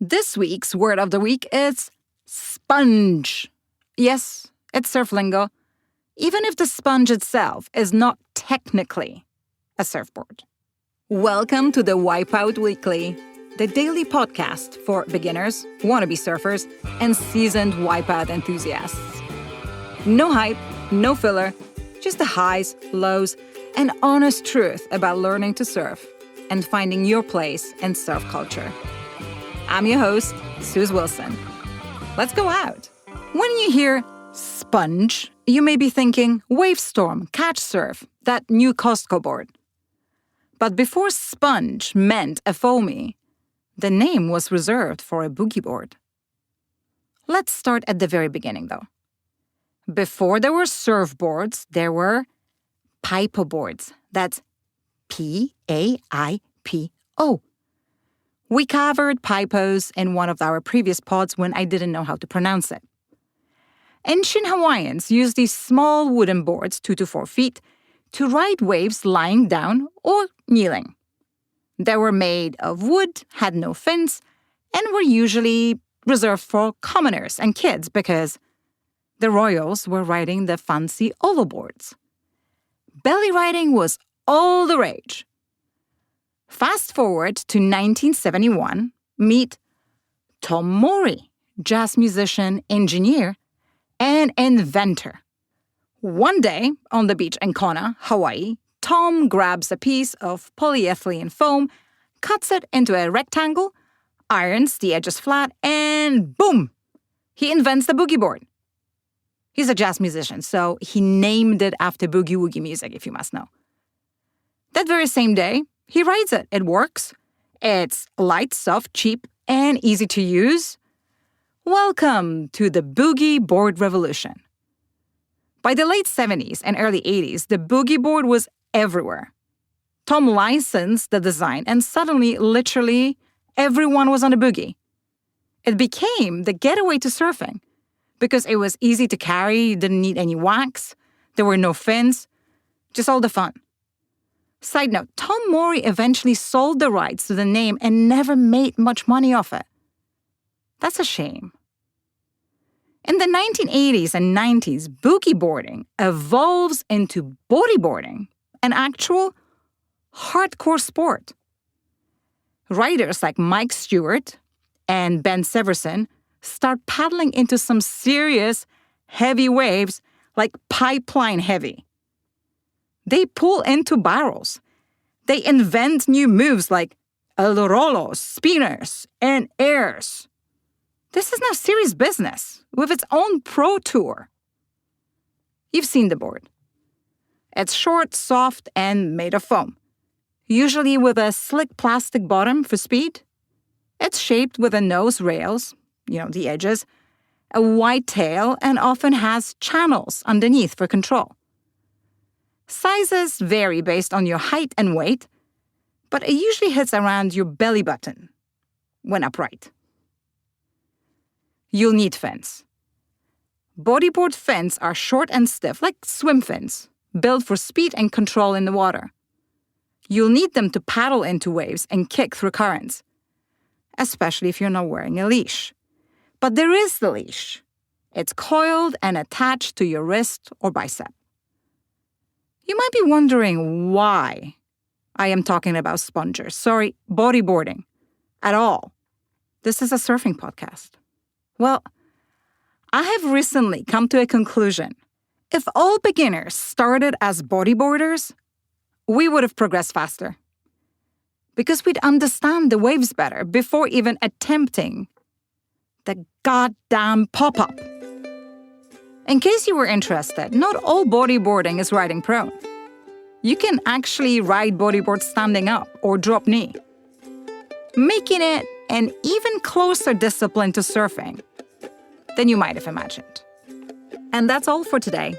This week's word of the week is sponge. Yes, it's surf lingo, even if the sponge itself is not technically a surfboard. Welcome to the Wipeout Weekly, the daily podcast for beginners, wannabe surfers, and seasoned wipeout enthusiasts. No hype, no filler, just the highs, lows, and honest truth about learning to surf and finding your place in surf culture. I'm your host, Suze Wilson. Let's go out. When you hear sponge, you may be thinking Wavestorm, Catch Surf, that new Costco board. But before sponge meant a foamy, the name was reserved for a boogie board. Let's start at the very beginning, though. Before there were surfboards, there were paipo boards. That's P-A-I-P-O. We covered paipos in one of our previous pods when I didn't know how to pronounce it. Ancient Hawaiians used these small wooden boards, 2 to 4 feet, to ride waves lying down or kneeling. They were made of wood, had no fins, and were usually reserved for commoners and kids because the royals were riding the fancy olo boards. Belly riding was all the rage. Fast forward to 1971, meet Tom Morey, jazz musician, engineer, and inventor. One day, on the beach in Kona, Hawaii, Tom grabs a piece of polyethylene foam, cuts it into a rectangle, irons the edges flat, and boom! He invents the boogie board. He's a jazz musician, so he named it after boogie-woogie music, if you must know. That very same day, he rides it. It works. It's light, soft, cheap, and easy to use. Welcome to the boogie board revolution. By the late 70s and early 80s, the boogie board was everywhere. Tom licensed the design, and suddenly, literally, everyone was on a boogie. It became the getaway to surfing because it was easy to carry, didn't need any wax, there were no fins, just all the fun. Side note, Tom Morey eventually sold the rights to the name and never made much money off it. That's a shame. In the 1980s and 90s, boogie boarding evolves into bodyboarding, an actual hardcore sport. Riders like Mike Stewart and Ben Severson start paddling into some serious, heavy waves like pipeline heavy. They pull into barrels. They invent new moves like rollos, spinners, and airs. This is now serious business with its own pro tour. You've seen the board. It's short, soft, and made of foam, usually with a slick plastic bottom for speed. It's shaped with a nose rails, the edges, a wide tail, and often has channels underneath for control. Sizes vary based on your height and weight, but it usually hits around your belly button when upright. You'll need fins. Bodyboard fins are short and stiff, like swim fins, built for speed and control in the water. You'll need them to paddle into waves and kick through currents, especially if you're not wearing a leash. But there is the leash. It's coiled and attached to your wrist or bicep. You might be wondering why I am talking about bodyboarding at all. This is a surfing podcast. Well, I have recently come to a conclusion. If all beginners started as bodyboarders, we would have progressed faster. Because we'd understand the waves better before even attempting the goddamn pop-up. In case you were interested, not all bodyboarding is riding prone. You can actually ride bodyboard standing up or drop knee, making it an even closer discipline to surfing than you might have imagined. And that's all for today.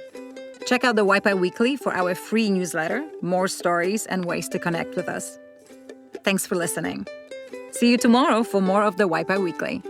Check out the Wipeout Weekly for our free newsletter, more stories and ways to connect with us. Thanks for listening. See you tomorrow for more of the Wipeout Weekly.